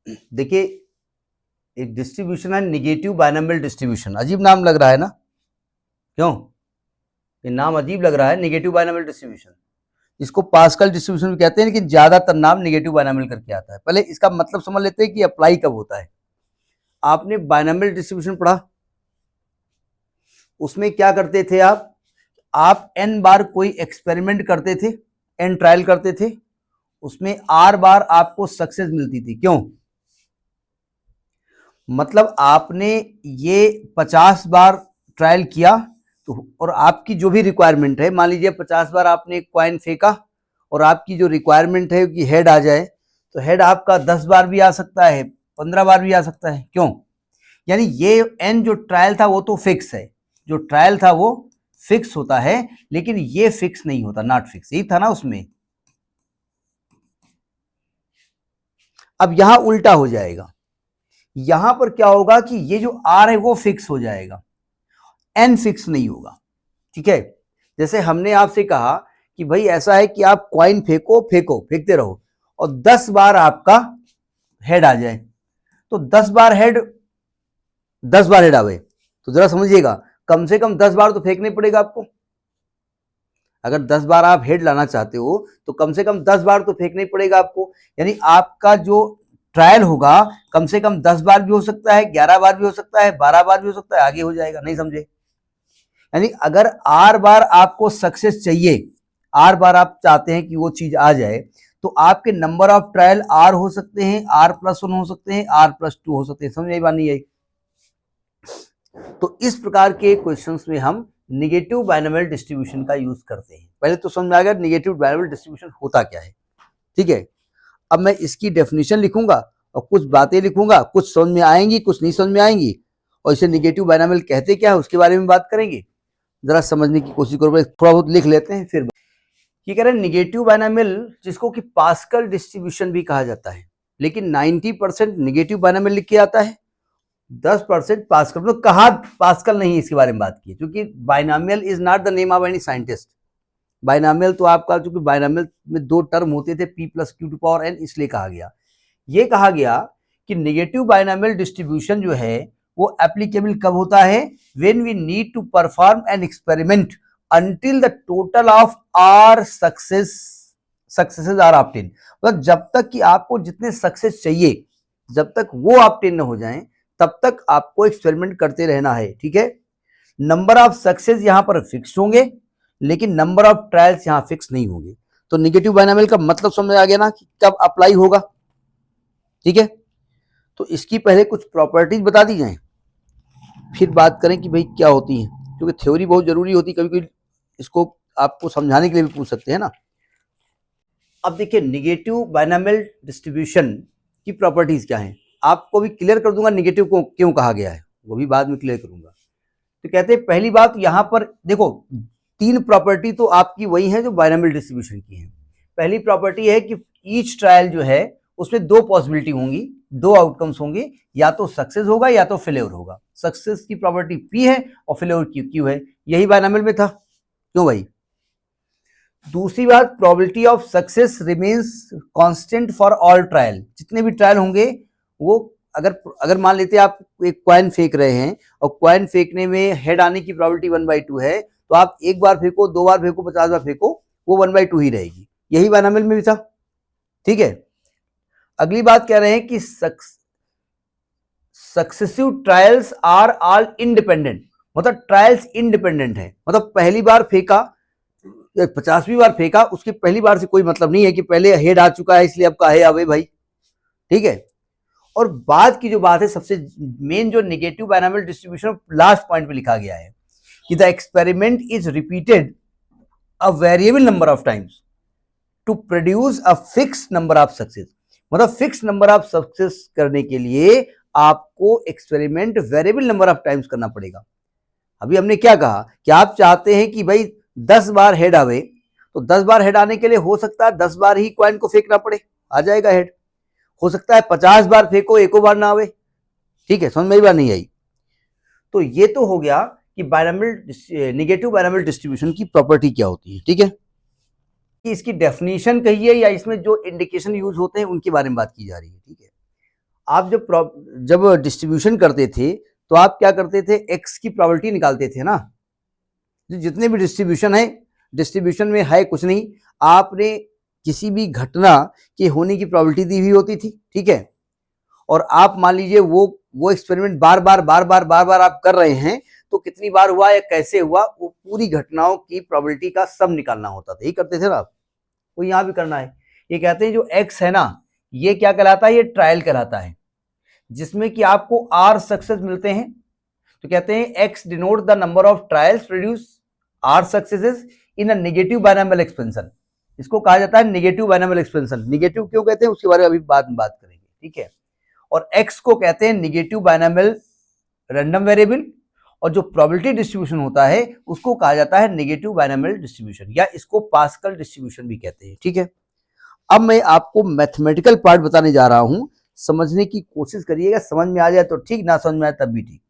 देखिए, एक डिस्ट्रीब्यूशन है नेगेटिव बायनॉमियल डिस्ट्रीब्यूशन। अजीब नाम लग रहा है ना, क्यों? ये नाम अजीब लग रहा है, नेगेटिव बायनॉमियल डिस्ट्रीब्यूशन। इसको पास्कल डिस्ट्रीब्यूशन भी कहते हैं, लेकिन ज्यादातर नाम नेगेटिव बायनॉमियल करके आता है। पहले इसका मतलब समझ लेते हैं कि अप्लाई कब होता है। आपने बायनॉमियल डिस्ट्रीब्यूशन पढ़ा, उसमें क्या करते थे आप n बार कोई एक्सपेरिमेंट करते थे, n ट्रायल करते थे, उसमें r बार आपको सक्सेस मिलती थी। क्यों? मतलब आपने ये 50 बार ट्रायल किया तो, और आपकी जो भी रिक्वायरमेंट है, मान लीजिए 50 बार आपने एक कॉइन फेंका और आपकी जो रिक्वायरमेंट है कि हेड आ जाए, तो हेड आपका 10 बार भी आ सकता है, 15 बार भी आ सकता है। क्यों? यानी ये n जो ट्रायल था वो तो फिक्स है, जो ट्रायल था वो फिक्स होता है, लेकिन ये फिक्स नहीं होता, नॉट फिक्स। यही था ना उसमें। अब यहां उल्टा हो जाएगा, यहां पर क्या होगा कि ये जो r है वो फिक्स हो जाएगा, n फिक्स नहीं होगा। ठीक है, जैसे हमने आपसे कहा कि भाई ऐसा है कि आप कॉइन फेंको फेंको फेंकते रहो और 10 बार आपका हेड आ जाए, तो 10 बार हेड आवे, तो जरा समझिएगा, कम से कम 10 बार तो फेंकने पड़ेगा आपको। अगर 10 बार आप हेड लाना चाहते हो तो कम से कम 10 बार तो फेंकने पड़ेगा आपको। यानी आपका जो ट्रायल होगा कम से कम 10 बार भी हो सकता है, 11 बार भी हो सकता है, 12 बार भी हो सकता है, आगे हो जाएगा। नहीं समझे? यानी अगर r बार आपको सक्सेस चाहिए, r बार आप चाहते हैं कि वो चीज आ जाए, तो आपके नंबर ऑफ ट्रायल r हो सकते हैं, r+1 हो सकते हैं, r+2 हो सकते हैं। समझ में बात नहीं आई? तो इस प्रकार के क्वेश्चंस में हम निगेटिव बायनॉमियल डिस्ट्रीब्यूशन का यूज करते हैं। पहले तो समझ में आ गया निगेटिव बायनॉमियल डिस्ट्रीब्यूशन होता क्या है। ठीक है, अब मैं इसकी डेफिनेशन लिखूंगा और कुछ बातें लिखूंगा, कुछ समझ में आएंगी, कुछ नहीं समझ में आएंगी, और इसे निगेटिव बायनॉमियल कहते क्या है उसके बारे में बात करेंगे। जरा समझने की कोशिश करो, थोड़ा बहुत लिख लेते हैं फिर। ये कह रहे हैं निगेटिव बायनॉमियल, जिसको कि पास्कल डिस्ट्रीब्यूशन भी कहा जाता है, लेकिन 90% निगेटिव बायनॉमियल लिख के आता है, 10% पास्कल। मतलब कहा पास्कल नहीं इसके बारे में बात की, क्योंकि binomial is not the name of any scientist. Binomial तो आपका, चूंकि बायनॉमियल में दो टर्म होते थे, p+q⁴n, इसलिए कहा गया। ये कहा गया कि नेगेटिव बायनॉमियल डिस्ट्रीब्यूशन जो है वो एप्लीकेबल कब होता है? When we need to perform an experiment until the total of r successes are obtain. मतलब जब तक कि आपको जितने सक्सेस चाहिए, जब तक वो ऑब्टेन न हो जाएं, तब तक आपको एक्सपेरिमेंट करते रहना है। ठीक है, नंबर ऑफ सक्सेस यहां पर फिक्स होंगे, लेकिन नंबर ऑफ ट्रायल्स यहां फिक्स नहीं होंगे। तो नेगेटिव बायनॉमियल का मतलब समझ आ गया ना कि कब अप्लाई होगा। ठीक है, तो इसकी पहले कुछ प्रॉपर्टीज बता दी जाए, फिर बात करें कि भाई क्या होती है, क्योंकि थ्योरी बहुत जरूरी होती है, कभी कभी इसको आपको समझाने के लिए भी पूछ सकते हैं ना। अब देखिए निगेटिव बायनॉमियल डिस्ट्रीब्यूशन की प्रॉपर्टीज क्या हैं, आपको भी क्लियर कर दूंगा निगेटिव को क्यों कहा गया है, वो भी बाद में क्लियर करूंगा। तो कहते हैं पहली बात, यहां पर देखो 3 प्रॉपर्टी तो आपकी वही है जो बायनॉमियल डिस्ट्रीब्यूशन की है। पहली प्रॉपर्टी है कि ईच ट्रायल जो है उसमें 2 पॉसिबिलिटी होंगी, 2 आउटकम्स होंगे, या तो सक्सेस होगा या तो फेल्योर होगा। सक्सेस की प्रॉपर्टी p है और फेल्योर की q है। यही बायनॉमियल में था। क्यों भाई? दूसरी बात, probability of success remains constant for all trial. जितने भी ट्रायल होंगे वो, अगर मान लेते आप एक कॉइन फेंक रहे हैं और कॉइन फेंकने में हेड आने की प्रोबेबिलिटी 1/2 है, तो आप एक बार फेंको, 2 बार फेंको, 50 बार फेंको, वो 1/2 ही रहेगी। यही बायनॉमियल में भी था। ठीक है, अगली बात कह रहे हैं कि successive trials are all independent. मतलब ट्रायल्स इंडिपेंडेंट है, मतलब पहली बार फेंका, 50वीं बार फेंका, उसकी पहली बार से कोई मतलब नहीं है कि पहले हेड आ चुका है इसलिए अब का है आवे भाई। ठीक है, और बाद की जो बात है, सबसे मेन जो negative binomial distribution last point पे लिखा गया है कि the experiment is repeated a variable number of times to produce a fix number of success. मतलब फिक्स नंबर ऑफ सक्सेस करने के लिए आपको experiment variable number of times करना पड़ेगा। अभी हमने क्या कहा कि आप चाहते हैं कि भाई 10 बार हेड आवे, तो 10 बार हेड आने के लिए हो सकता है 10 बार ही कॉइन को फेंकना पड़े, आ जाएगा हेड। हो सकता है 50 बार फेंको, एको बार ना आवे। ठीक है, समझ में बात नहीं आई? तो ये तो हो गया कि बायनॉमियल नेगेटिव बायनॉमियल डिस्ट्रीब्यूशन की प्रॉपर्टी क्या होती है। ठीक है, कि इसकी डेफिनेशन कही है या इसमें जो इंडिकेशन यूज होते हैं उनके बारे में बात की जा रही है। ठीक है, आप जब डिस्ट्रीब्यूशन करते थे तो आप क्या करते थे, एक्स की प्रोबेबिलिटी निकालते थे ना। जितने भी डिस्ट्रीब्यूशन है, डिस्ट्रीब्यूशन में है कुछ नहीं, आपने किसी भी घटना के होने की प्रोबेबिलिटी दी हुई होती थी, ठीक है। और आप मान लीजिए वो एक्सपेरिमेंट बार बार आप कर रहे हैं, तो कितनी बार हुआ या कैसे हुआ, वो पूरी घटनाओं की प्रोबेबिलिटी का सम निकालना होता था। यही करते थे ना आप, वो यहां भी करना है। ये कहते हैं जो एक्स है ना, ये क्या कहलाता है, ये ट्रायल कहलाता है, जिसमें कि आपको आर सक्सेस मिलते हैं। तो कहते हैं X denote the number of trials produce R successes in a negative binomial expansion. इसको कहा जाता है नेगेटिव बायनॉमियल एक्सपेंशन। नेगेटिव क्यों कहते हैं उसके बारे में अभी बाद में बात करेंगे, ठीक है। और एक्स को कहते हैं नेगेटिव बायनॉमियल रैंडम वेरिएबल, और जो प्रोबेबिलिटी डिस्ट्रीब्यूशन होता है उसको कहा जाता है नेगेटिव बायनॉमियल डिस्ट्रीब्यूशन, या इसको पास्कल डिस्ट्रीब्यूशन भी कहते हैं, ठीक है। अब मैं आपको मैथमेटिकल पार्ट बताने जा रहा हूं, समझने की कोशिश करिएगा। समझ में आ जाए तो ठीक, ना समझ में आए तब भी ठीक।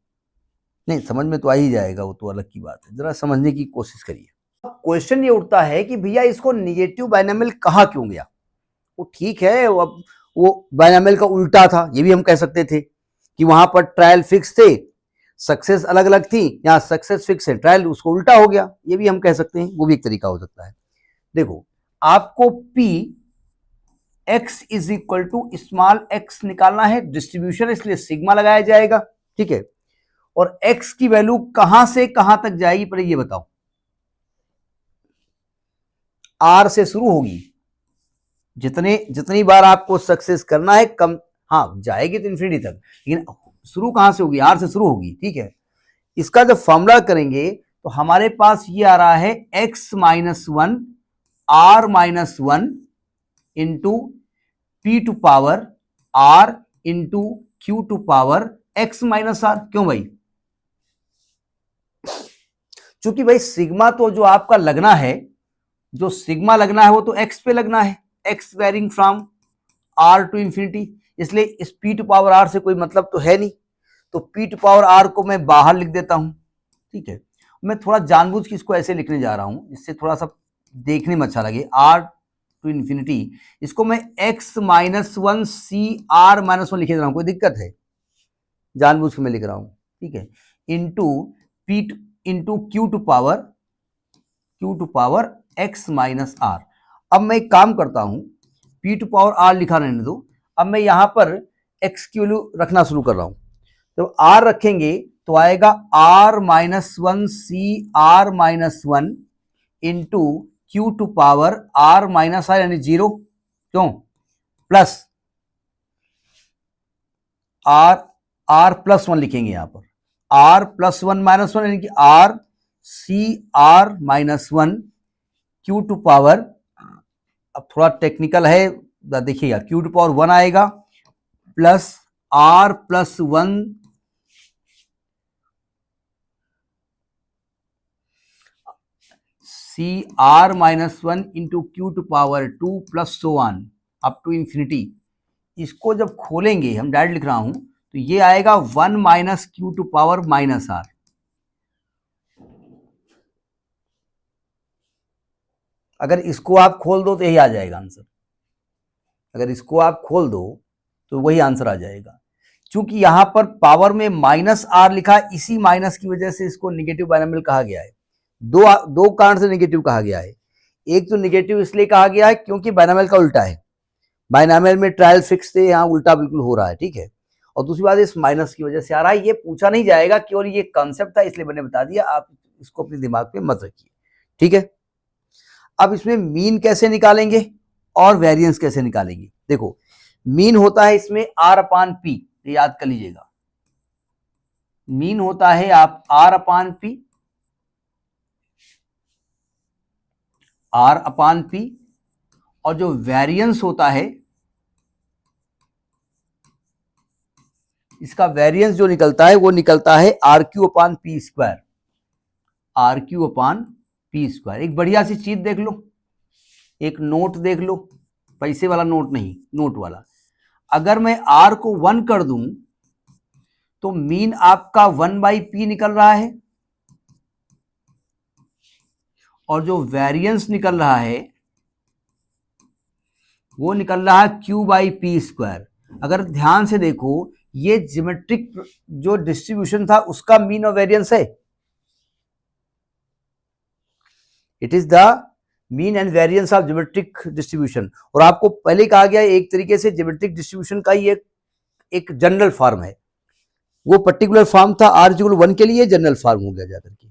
नहीं, समझ में तो आ ही जाएगा, वो तो अलग की बात है, जरा समझने की कोशिश करिए। क्वेश्चन ये उठता है कि भैया इसको निगेटिव बायनॉमियल कहा क्यों गया। वो ठीक है, वो बायनॉमियल का उल्टा था, ये भी हम कह सकते थे कि वहां पर ट्रायल फिक्स थे, सक्सेस अलग अलग थी, यहाँ सक्सेस फिक्स है, ट्रायल उसको उल्टा हो गया, ये भी हम कह सकते हैं, वो भी एक तरीका हो सकता है। देखो, आपको P x is equal to small x निकालना है, डिस्ट्रीब्यूशन इसलिए सिग्मा लगाया जाएगा, ठीक है। और x की वैल्यू कहां से कहां तक जाएगी, पहले ये बताओ। R से शुरू होगी, जितनी बार आपको सक्सेस करना है, कम, हाँ जाएगी तो इंफिनिटी तक, लेकिन शुरू कहां से होगी, R से शुरू होगी, ठीक है। इसका जब फॉर्मूला करेंगे तो हमारे पास ये आ रहा है x minus one R minus one into P to power R into Q to power x minus R। क्यों भाई, चूंकि भाई सिग्मा तो जो आपका लगना है, जो सिग्मा लगना है वो तो x पे लगना है, x varying from R to infinity, इसलिए इस P टू पावर R से कोई मतलब तो है नहीं, तो P टू पावर R को मैं बाहर लिख देता हूं, ठीक है। मैं थोड़ा जानबूझ के इसको ऐसे लिखने जा रहा हूं, जिससे थोड़ा सा देखने में अच्छा लगे, R टू इंफिनिटी, इसको मैं x minus one CR minus one लिखे जा रहा हूं, कोई दिक्कत है, जानबूझ के मैं लिख रहा हूं, ठीक है, into P into Q to power x minus R। अब मैं एक काम करता हूं, P टू पावर R लिखा रहने दो, अब मैं यहां पर x की वैल्यू रखना शुरू कर रहा हूं। तो R रखेंगे तो आएगा R minus one CR minus one into Q to power R minus R यानी जीरो, क्यों, प्लस R प्लस वन लिखेंगे यहां पर, R plus one minus one यानी कि R CR minus one Q to power, अब थोड़ा टेक्निकल है, देखिएगा, Q टू पावर वन आएगा plus R plus one CR minus one into Q to power two plus so on up to infinity. इसको जब खोलेंगे, हम डायरेक्ट लिख रहा हूं, तो ये आएगा one minus Q to power minus R। अगर इसको आप खोल दो तो यही आ जाएगा आंसर, अगर इसको आप खोल दो तो वही आंसर आ जाएगा। क्योंकि यहां पर पावर में माइनस R लिखा, इसी माइनस की वजह से इसको नेगेटिव बायनॉमियल कहा गया है। दो कारण से नेगेटिव कहा गया है। एक तो नेगेटिव इसलिए कहा गया है क्योंकि बायनॉमियल का उल्टा है, बायनॉमियल में ट्रायल फिक्स थे, यहाँ उल्टा बिल्कुल हो रहा है, ठीक है। और दूसरी बात इस माइनस की वजह से आ रहा है, ये पूछा नहीं जाएगा, केवल ये कॉन्सेप्ट था इसलिए मैंने बता दिया, आप इसको अपने दिमाग में मत रखिए, ठीक है। अब इसमें मीन कैसे निकालेंगे और वेरिएंस कैसे निकालेंगे। देखो, मीन होता है इसमें R अपान P, याद कर लीजिएगा, मीन होता है आप R अपान P, R अपान P, और जो वेरिएंस होता है, इसका वेरिएंस जो निकलता है वो निकलता है RQ अपान P स्क्वायर, RQ अपान P स्क्वायर। एक बढ़िया सी चीज देख लो, एक नोट देख लो, पैसे वाला नोट नहीं, नोट वाला। अगर मैं R को 1 कर दूं तो मीन आपका 1/P निकल रहा है, और जो वेरिएंस निकल रहा है वो निकल रहा है Q/P स्क्वायर। अगर ध्यान से देखो, ये ज्योमेट्रिक जो डिस्ट्रीब्यूशन था उसका मीन और वेरिएंस है, it is the mean and variance of geometric distribution. और आपको पहले कहा गया एक तरीके से ज्योमेट्रिक डिस्ट्रीब्यूशन का ही एक जनरल फॉर्म है, वो पर्टिकुलर फॉर्म था r=1 के लिए, जनरल फॉर्म हो गया जाकर के।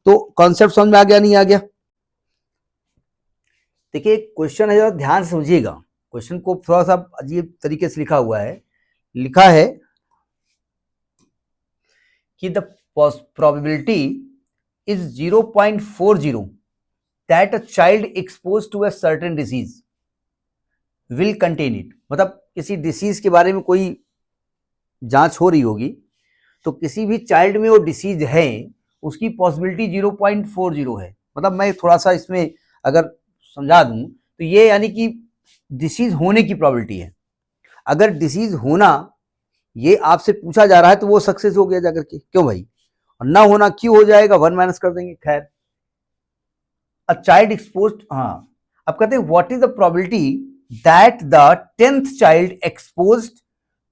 तो कॉन्सेप्ट समझ में आ गया नहीं आ गया? देखिए क्वेश्चन है, जरा ध्यान से समझिएगा, क्वेश्चन को थोड़ा सा अजीब तरीके से लिखा हुआ है, लिखा है कि the probability is 0.40 that a child expose to a certain disease will contain it. मतलब किसी डिसीज के बारे में कोई जांच हो रही होगी, तो किसी भी चाइल्ड में वो डिसीज है, उसकी पॉसिबिलिटी 0.40 है। मतलब मैं थोड़ा सा इसमें अगर समझा दूं तो ये यानी कि डिसीज होने की प्रोबेबिलिटी है। अगर डिसीज होना ये आपसे पूछा जा रहा है तो वो सक्सेस हो गया जाकर के, क्यों भाई? और ना होना क्यों हो जाएगा, 1 माइनस कर देंगे। खैर, अ चाइल्ड एक्सपोज्ड, हाँ, अब कहते हैं what is the probability that the 10th child exposed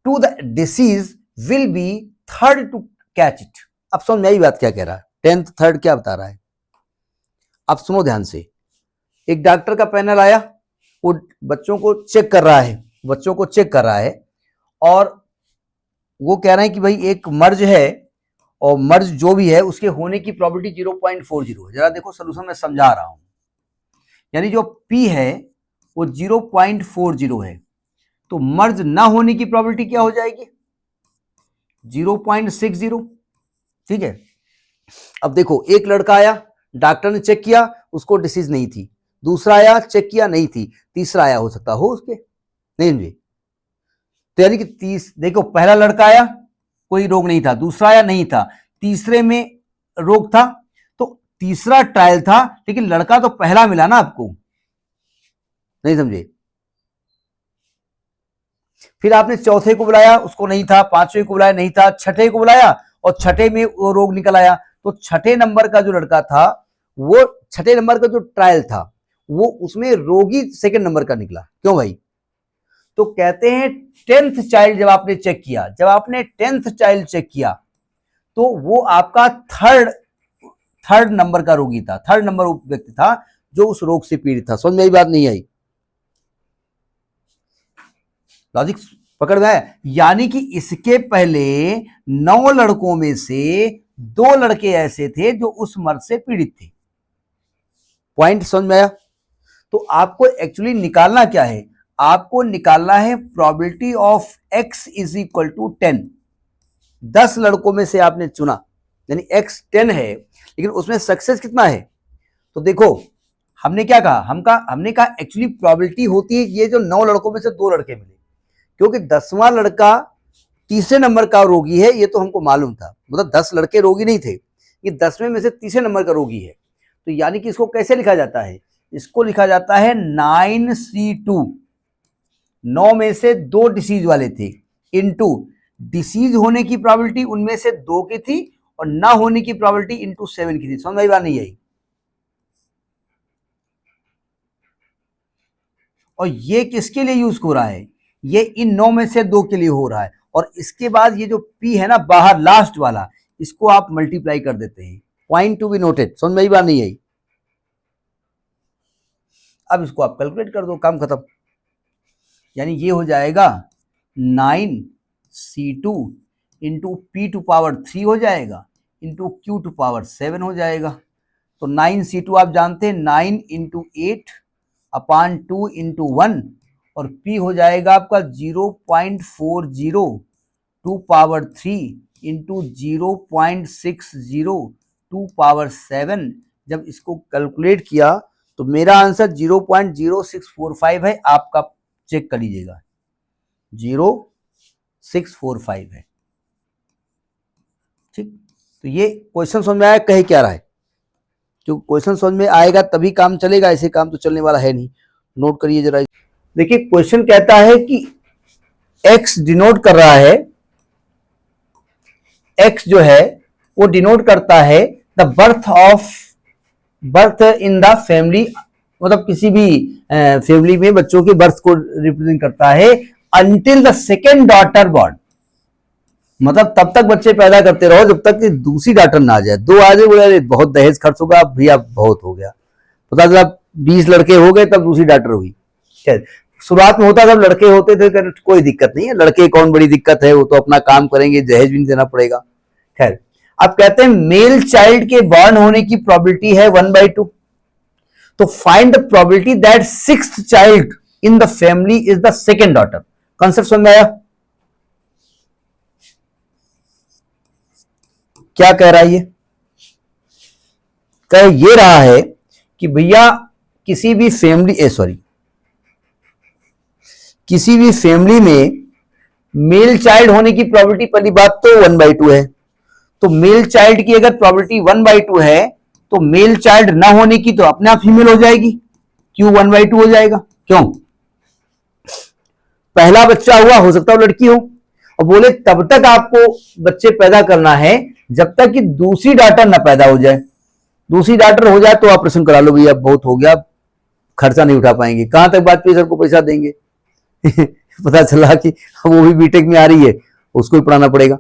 to the disease will be third to catch it. अब समझ में आई बात क्या कह रहा है, 10th थर्ड क्या बता रहा है? अब सुनो ध्यान से, एक डॉक्टर का पैनल आया, वो बच्चों को चेक कर रहा है, बच्चों को चेक कर रहा है, और वो कह रहे हैं कि भाई एक मर्ज है, और मर्ज जो भी है उसके होने की प्रोबेबिलिटी 0.40 है। जरा देखो सोल्यूशन में समझा रहा हूं, यानी जो P है वो 0.40 है, तो मर्ज ना होने की प्रोबेबिलिटी क्या हो जाएगी? 0.60। ठीक है, अब देखो एक लड़का आया, डॉक्टर ने चेक किया, उसको डिसीज नहीं थी, दूसरा आया, चेक किया, नहीं थी, तीसरा आया, हो सकता हो उसके नहीं जी। तो यानी कि देखो पहला लड़का आया, कोई रोग नहीं था, दूसरा आया, नहीं था, तीसरे में रोग था, तो तीसरा ट्रायल था, लेकिन लड़का तो पहला मिला ना आपको, नहीं समझे? फिर आपने चौथे को बुलाया, उसको नहीं था, पांचवें को बुलाया, नहीं था, छठे को बुलाया और छठे में वो रोग निकल आया। तो छठे नंबर का जो लड़का था, वो छठे नंबर का जो ट्रायल था, वो उसमें रोगी सेकंड नंबर का निकला। क्यों भाई? तो कहते हैं 10th चाइल्ड जब आपने चेक किया, जब आपने 10th चाइल्ड चेक किया, तो वो आपका थर्ड नंबर का रोगी था, थर्ड नंबर व्यक्ति था जो उस रोग से पीड़ित था। समझ में आई बात नहीं आई? लॉजिक पकड़ में है? यानी कि इसके पहले 9 लड़कों में से 2 लड़के ऐसे थे जो उस मर्ज से पीड़ित थे। पॉइंट समझ में आया? तो आपको एक्चुअली निकालना क्या है? आपको निकालना है probability of x is equal to 10। 10 लड़कों में से आपने चुना, यानी x 10 है, लेकिन उसमें सक्सेस कितना है? तो देखो हमने क्या कहा, हमने कहा एक्चुअली प्रोबेबिलिटी होती है, ये जो 9 लड़कों में से 2 लड़के मिले, क्योंकि 10वां लड़का तीसरे नंबर का रोगी है, ये तो हमको मालूम था। मतलब 10 लड़के रोगी नहीं थे, ये 10वें में से तीसरे नंबर का रोगी है। तो यानी कि इसको कैसे लिखा जाता है? इसको लिखा जाता है 9C2, 9 में से 2 डिसीज वाले थे, इनटू डिसीज होने की प्रोबेबिलिटी उनमें से 2 की थी और ना होने की प्रोबेबिलिटी इनटू 7 की थी। समझ में बात नहीं आई? और ये किसके लिए यूज हो रहा है? ये इन 9 में से 2 के लिए हो रहा है। और इसके बाद ये जो P है ना बाहर लास्ट वाला, इसको आप मल्टीप्लाई कर देते हैं। Point to be noted. समझ में बात नहीं आई? अब इसको आप कैलकुलेट कर दो, काम खत्म। यानी ये हो जाएगा 9C2 इंटू P⁻3 हो जाएगा, इंटू Q⁻7 हो जाएगा। तो 9C2 आप जानते हैं 9 इंटू 8 अपॉन 2 इंटू 1, और P हो जाएगा आपका 0.40 2⁻3 इंटू 0.60 2⁻7। जब इसको कैलकुलेट किया तो मेरा आंसर 0.0645 है। आपका चेक कर लीजिएगा, 0.645 है। ठीक, तो ये क्वेश्चन समझ में आया, कहे क्या रहा है? क्योंकि क्वेश्चन समझ में आएगा तभी काम चलेगा, ऐसे काम तो चलने वाला है नहीं। नोट करिए जरा। देखिए क्वेश्चन कहता है कि x डिनोट कर रहा है, x जो है वो डिनोट करता है the birth in the family, मतलब किसी भी फैमिली में बच्चों के बर्थ को रिप्रेजेंट करता है until the second daughter born, मतलब तब तक बच्चे पैदा करते रहो जब तक कि दूसरी डॉटर ना आ जाए। दो आ जाए बोले बहुत दहेज खर्च होगा भैया, बहुत हो गया, पता चला 20 लड़के हो गए तब दूसरी डॉटर हुई। शुरुआत में होता जब लड़के होते थे कोई दिक्कत नहीं है, लड़के कौन बड़ी दिक्कत है, वो तो अपना काम करेंगे, दहेज भी नहीं देना पड़ेगा। खैर अब कहते हैं मेल चाइल्ड के बॉर्न होने की प्रोबेबिलिटी है 1/2, तो find the probability that sixth child in the family is the second daughter. Concept समझ में आया? क्या कह रहा है ये? कह ये रहा है कि भैया किसी भी फैमिली में मेल चाइल्ड होने की प्रोबेबिलिटी पहली बात तो 1/2 है, तो मेल चाइल्ड की अगर प्रोबेबिलिटी 1/2 है तो मेल चाइल्ड ना होने की तो अपने आप फीमेल हो जाएगी, क्यों 1/2 हो जाएगा? क्यों? पहला बच्चा हुआ, हो सकता है लड़की हो, और बोले तब तक आपको बच्चे पैदा करना है जब तक कि दूसरी डॉटर ना पैदा हो जाए। दूसरी डॉटर हो जाए तो ऑपरेशन करा लो भैया, बहुत हो गया, खर्चा नहीं उठा पाएंगे, कहां तक वाजपेयी सर को पैसा देंगे? पता चला कि वो भी बीटेक में आ रही है, उसको भी पढ़ाना पड़ेगा।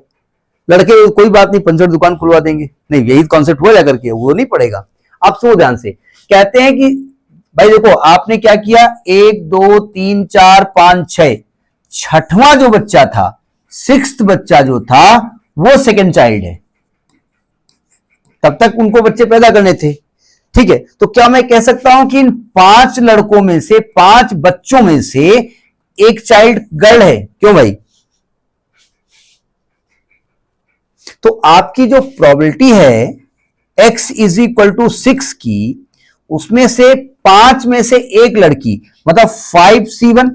लड़के कोई बात नहीं, पंचर दुकान खुलवा देंगे, नहीं यही कॉन्सेप्ट हुआ जाकर के, वो नहीं पड़ेगा। आप सुनो ध्यान से, कहते हैं कि भाई देखो आपने क्या किया, 1 2 3 4 5 6, छठवां जो बच्चा था, सिक्स्थ बच्चा जो था वो सेकेंड चाइल्ड है, तब तक उनको बच्चे पैदा करने थे। ठीक है, तो क्या मैं कह सकता हूं कि इन 5 लड़कों में से, 5 बच्चों में से एक चाइल्ड गर्ल है? क्यों भाई? तो आपकी जो प्रोबेबिलिटी है x इज इक्वल टू 6 की, उसमें से 5 में से एक लड़की, मतलब 5C1,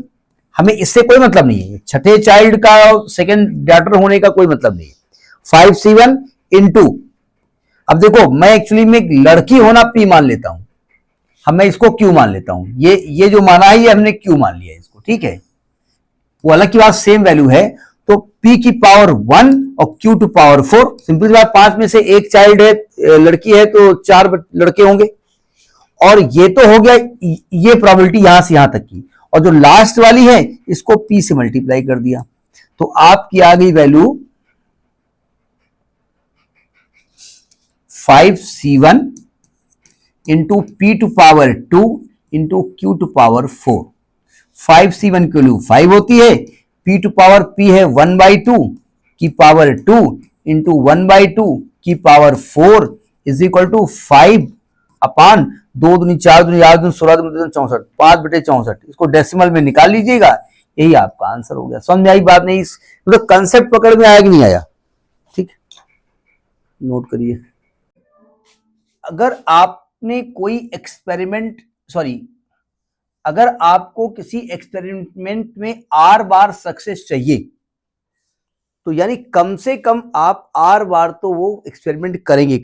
हमें इससे कोई मतलब नहीं है, छठे चाइल्ड का सेकेंड डॉटर होने का कोई मतलब नहीं है। 5C1 इंटू, अब देखो मैं एक्चुअली में एक लड़की होना P मान लेता हूं, मैं इसको Q मान लेता हूं, ये जो माना है ये हमने Q मान लिया इसको, ठीक है, वो अलग की बात, सेम वैल्यू है, तो P की पावर 1 और Q टू पावर 4, सिंपल बात, 5 में से एक चाइल्ड है, लड़की है, तो 4 लड़के होंगे, और ये तो हो गया ये प्रोबेबिलिटी यहां से यहां तक की, और जो लास्ट वाली है इसको P से मल्टीप्लाई कर दिया, तो आपकी आ गई value 5C1 into P to power 2 into Q to power 4। 5C1 की वैल्यू 5 होती है, P टू पावर P है 1/2 की पावर 2 इंटू 1/2 की पावर 4 इज इक्वल टू 5 अपान 2 दूनी 4 दूनी 8 दूनी 16 दूनी 64, 5/64, इसको डेसिमल में निकाल लीजिएगा, यही आपका आंसर हो गया। समझ में आई बात? नहीं मतलब कंसेप्ट पकड़ में आया कि नहीं आया? ठीक, नोट करिए। अगर आपने कोई एक्सपेरिमेंट, अगर आपको किसी एक्सपेरिमेंट में R बार सक्सेस चाहिए, तो यानी कम से कम आप R बार तो वो एक्सपेरिमेंट करेंगे।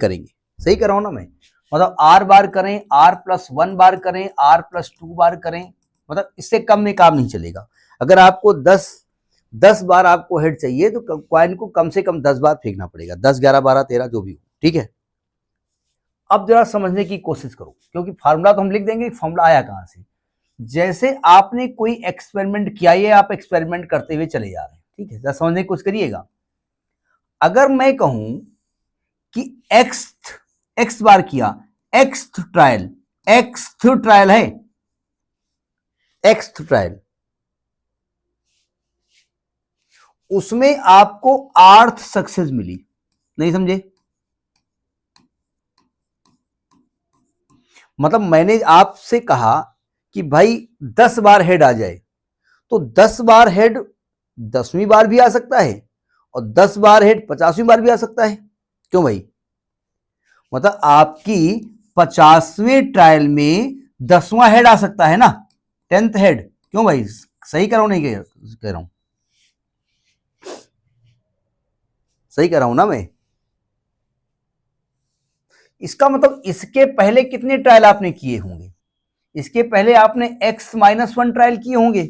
सही कर रहा हूं ना मैं? मतलब R बार करें, R+1 बार करें, R+2 बार करें, मतलब इससे कम में काम नहीं चलेगा। अगर आपको 10 बार आपको हेड चाहिए तो कॉइन को कम से कम 10 बार फेंकना पड़ेगा, 10 11 12 13 जो भी हो, ठीक है। अब जरा समझने की कोशिश करो, क्योंकि फार्मूला तो हम लिख देंगे, फार्मूला आया कहां से। जैसे आपने कोई एक्सपेरिमेंट किया, ये आप एक्सपेरिमेंट करते हुए चले जा रहे हैं, ठीक है, जरा समझने की कोशिश करिएगा। अगर मैं कहूं कि एक्स बार किया, एक्स्थ ट्रायल है, एक्स्थ ट्रायल, उसमें आपको 8th सक्सेस मिली, नहीं समझे? मतलब मैंने आपसे कहा कि भाई 10 बार हेड आ जाए, तो 10 बार हेड 10वीं बार भी आ सकता है, और 10 बार हेड 50वीं बार भी आ सकता है। क्यों भाई? मतलब आपकी 50वें ट्रायल में 10वां हेड आ सकता है ना, 10th हेड। क्यों भाई? सही कर रहा हूं, नहीं कह रहा हूं? सही कह रहा हूं ना मैं? इसका मतलब इसके पहले कितने ट्रायल आपने किए होंगे? इसके पहले आपने x-1 ट्रायल किए होंगे,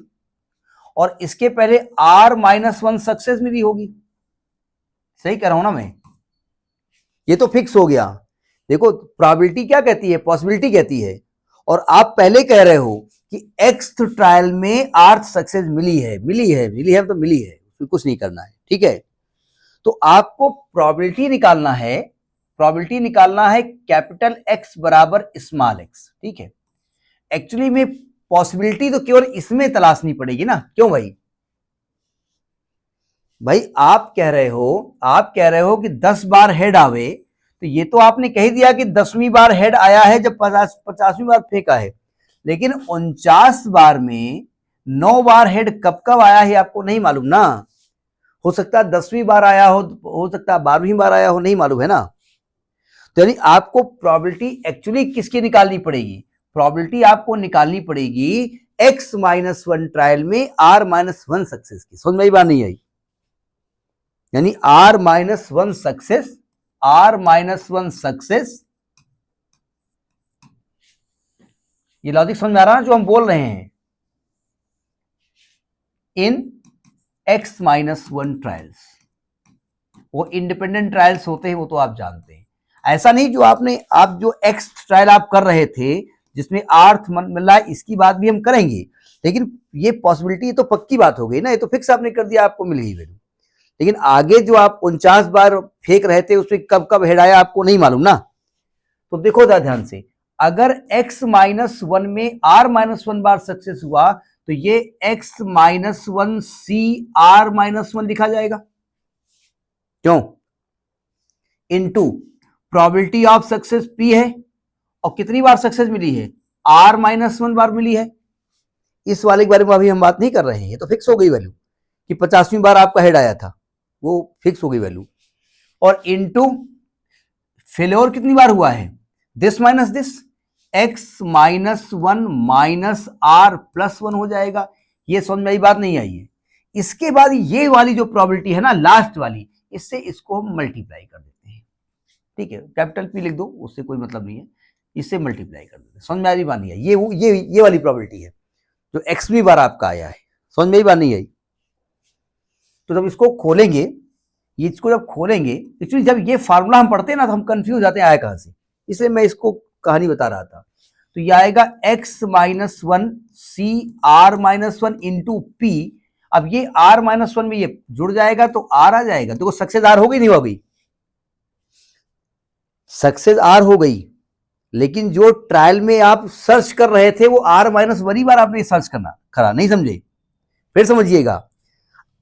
और इसके पहले R-1 सक्सेस मिली होगी। सही कह रहा हूं ना मैं? ये तो फिक्स हो गया। देखो प्रोबेबिलिटी क्या कहती है, पॉसिबिलिटी कहती है, और आप पहले कह रहे हो कि एक्स ट्रायल में आर्थ सक्सेस मिली है तो मिली है, उसमें कुछ नहीं करना है, ठीक है। तो आपको प्रोबेबिलिटी निकालना है कैपिटल एक्स बराबर स्मॉल एक्स, ठीक है। एक्चुअली में पॉसिबिलिटी तो केवल इसमें तलाशनी पड़ेगी ना, क्यों भाई? आप कह रहे हो कि 10 बार हेड आवे, तो ये तो आपने कह दिया कि 10वीं बार हेड आया है जब 50वीं बार फेंका है, लेकिन 49 बार में 9 बार हेड कब कब आया है आपको नहीं मालूम ना। हो सकता है 10वीं बार आया हो सकता है 12वीं बार आया हो, नहीं मालूम है ना। तो यानी आपको प्रोबेबिलिटी एक्चुअली किसकी निकालनी पड़ेगी? प्रोबेबिलिटी आपको निकालनी पड़ेगी x-1 ट्रायल में r-1 सक्सेस की। समझ में बात नहीं आई? यानी r-1 सक्सेस, ये लॉजिक समझ में आ रहा है ना जो हम बोल रहे हैं? इन x-1 ट्रायल्स, वो इंडिपेंडेंट ट्रायल्स होते हैं, वो तो आप जानते हैं। ऐसा नहीं जो आप जो x ट्रायल आप कर रहे थे जिसमें आर्थ मिला, इसकी बात भी हम करेंगे, लेकिन ये पॉसिबिलिटी तो पक्की बात हो गई ना, ये तो फिक्स आपने कर दिया, आपको मिल गई वैल्यू। लेकिन आगे जो आप 49 बार फेंक रहे थे उसमें कब कब हेड आया आपको नहीं मालूम ना। तो देखो ध्यान से, अगर x-1 में r-1 बार सक्सेस हुआ तो ये x-1 c r-1 लिखा जाएगा, क्यों? Into probability of success p है, और कितनी बार सक्सेस मिली है? r-1 बार मिली है। इस वाले के बारे में अभी हम बात नहीं कर रहे हैं, ये तो फिक्स हो गई वैल्यू कि 50वीं बार आपका हेड आया था, वो फिक्स हो गई वैल्यू। और इनटू फेल्योर कितनी बार हुआ है? This minus this, x-1 minus r+1 हो जाएगा। ये समझ में आई बात नहीं आई है? इसके बाद ये वाली जो प्रोबेबिलिटी है ना लास्ट वाली, इससे इसको हम मल्टीप्लाई कर देते हैं, ठीक है। कैपिटल P लिख दो, उससे कोई मतलब नहीं है, इससे मल्टीप्लाई कर देते हैं। समझ में आ रही बात नहीं आई? ये वाली प्रोबेबिलिटी है जो एक्सवीं बार आपका आया है। समझ में बात नहीं आई? तो जब इसको खोलेंगे, एक्चुअली जब ये फार्मूला हम पढ़ते हैं ना तो हम कंफ्यूज जाते हैं आया कहां से, इसलिए मैं इसको कहानी बता रहा था। तो ये आएगा x-1 c r-1 into p। अब ये r-1 में ये जुड़ जाएगा तो r आ जाएगा, तो सक्सेस r हो गई नहीं हो गई? सक्सेस r हो गई, लेकिन जो ट्रायल में आप सर्च कर रहे थे वो r-1 बार आपने सर्च करना खरा, नहीं समझे? फिर समझिएगा,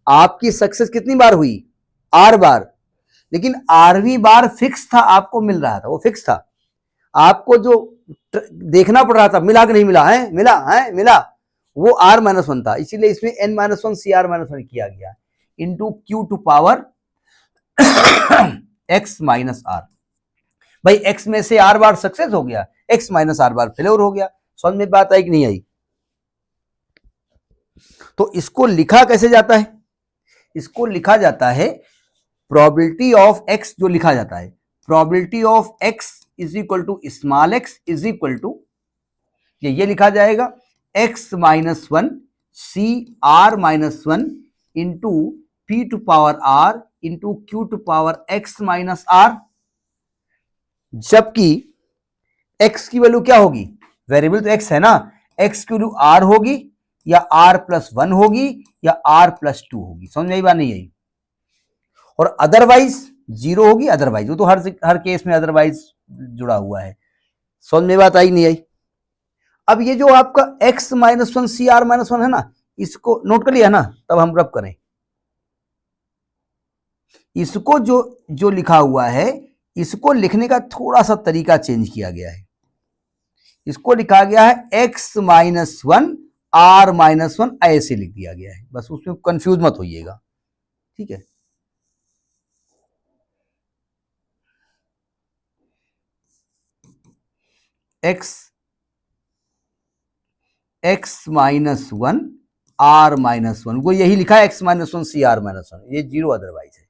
आपकी सक्सेस कितनी बार हुई? r बार, लेकिन 8वीं बार फिक्स था, आपको मिल रहा था, वो फिक्स था। आपको जो देखना पड़ रहा था मिला कि नहीं मिला है, मिला, वो r-1 था, इसीलिए इसमें n-1 c r-1 किया गया into q to power x minus r। भाई x में से r बार सक्सेस हो गया, x माइनस r बार फेल्योर हो गया। समझ में बात आई कि नहीं आई? तो इसको लिखा कैसे जाता है? इसको लिखा जाता है प्रोबेबिलिटी ऑफ x, जो लिखा जाता है probability of x is equal to small x is equal to, ये लिखा जाएगा x-1 c r-1 into p to power r into q to power x minus r। जबकि x की वैल्यू क्या होगी? वेरिएबल तो x है ना, x की वैल्यू r होगी या r+1 होगी या r+2 होगी। समझ में आई बात नहीं आई? और अदरवाइज 0 होगी, अदरवाइज वो तो हर केस में अदरवाइज जुड़ा हुआ है। समझ में बात आई नहीं आई? अब ये जो आपका x-1 c r-1 है ना, इसको नोट कर लिया ना, तब हम रब करें। इसको जो लिखा हुआ है, इसको लिखने का थोड़ा सा तरीका चेंज किया गया है। इसको लिखा गया है x-1 r-1, ऐसे लिख दिया गया है, बस उसमें कंफ्यूज मत होइएगा, ठीक है। x-1 r-1, वो यही लिखा है x-1 c r-1, ये 0 अदरवाइज है।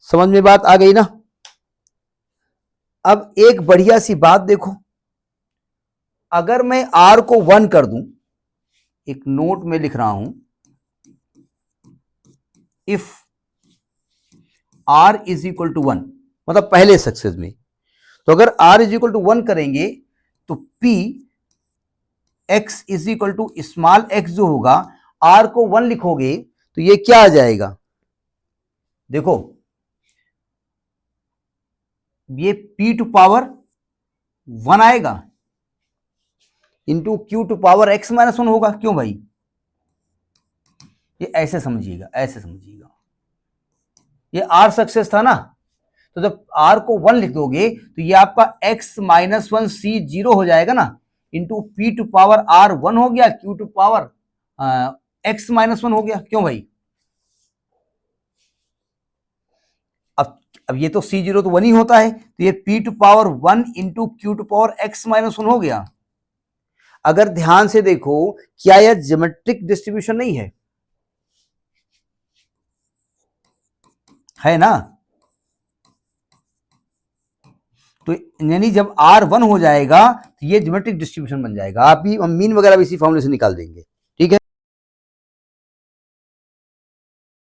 समझ में बात आ गई ना? अब एक बढ़िया सी बात देखो, अगर मैं r को 1 कर दूं, एक नोट में लिख रहा हूं, if r is equal to 1, मतलब पहले सक्सेस में, तो अगर r इज इक्वल टू 1 करेंगे तो p x is equal to small x जो होगा, r को 1 लिखोगे तो ये क्या आ जाएगा, देखो ये p टू पावर 1 आएगा into q to power x minus 1 होगा। क्यों भाई, ये ऐसे समझिएगा, ऐसे समझिएगा, ये r सक्सेस था ना, तो जब r को 1 लिख दोगे तो ये आपका x माइनस 1 c 0 हो जाएगा ना, into P to power r 1 हो गया, q to power x minus 1 हो गया। क्यों भाई, अब ये तो c0 तो 1 ही होता है, तो ये p to power 1 into q to power x minus 1 हो गया। अगर ध्यान से देखो, क्या यह ज्योमेट्रिक डिस्ट्रीब्यूशन नहीं है ना, तो यानी जब r 1 हो जाएगा तो ये ज्योमेट्रिक डिस्ट्रीब्यूशन बन जाएगा। आप भी मीन वगैरह भी इसी फॉर्मूले से निकाल देंगे।